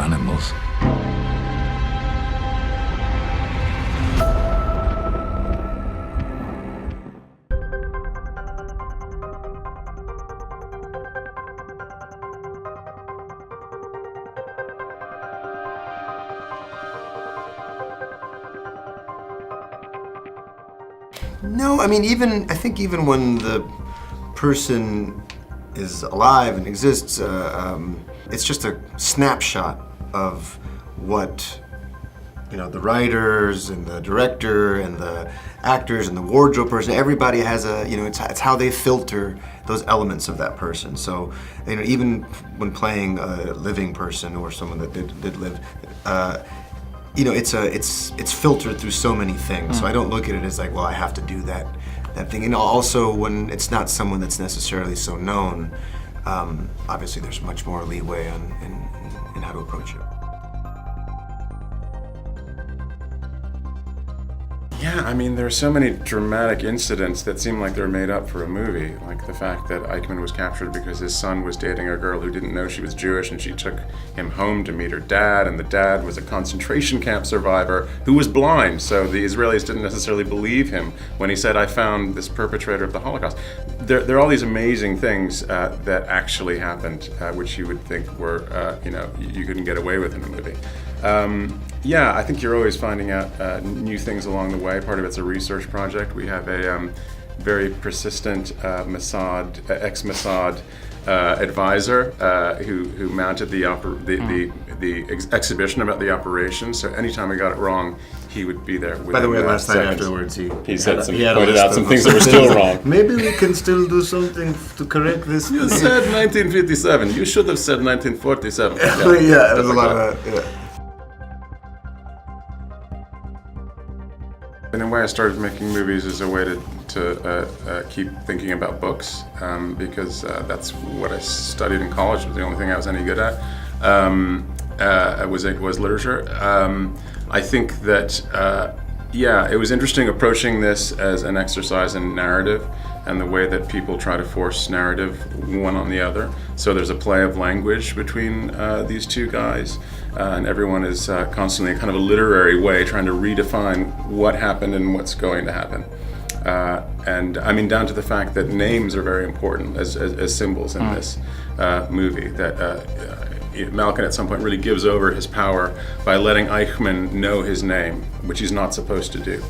animals. No, I mean, I think even when the person is alive and exists, it's just a snapshot of what, the writers and the director and the actors and the wardrobe person, everybody has it's how they filter those elements of that person. So, even when playing a living person or someone that did live, it's filtered through so many things. So I don't look at it as like, well, I have to do that thing. And also when it's not someone that's necessarily so known, obviously there's much more leeway in how to approach it. Yeah, I mean, there are so many dramatic incidents that seem like they're made up for a movie. Like the fact that Eichmann was captured because his son was dating a girl who didn't know she was Jewish, and she took him home to meet her dad, and the dad was a concentration camp survivor who was blind, so the Israelis didn't necessarily believe him when he said, "I found this perpetrator of the Holocaust." There are all these amazing things that actually happened, which you would think were, you couldn't get away with in a movie. Yeah, I think you're always finding out new things along the way. Part of it's a research project. We have a very persistent ex-Mossad advisor who mounted the exhibition about the operation. So anytime we got it wrong, he would be there. By the way, last night afterwards, he pointed out some things that were still wrong. Maybe we can still do something to correct this. You said 1957. You should have said 1947. Yeah, it was a lot of that. Yeah. In a way, I started making movies as a way to keep thinking about books, because that's what I studied in college. It was the only thing I was any good at. Was literature. I think that it was interesting approaching this as an exercise in narrative and the way that people try to force narrative one on the other. So there's a play of language between these two guys, and everyone is constantly kind of a literary way trying to redefine what happened and what's going to happen. And I mean, down to the fact that names are very important as symbols in this movie, that Malkin at some point really gives over his power by letting Eichmann know his name, which he's not supposed to do.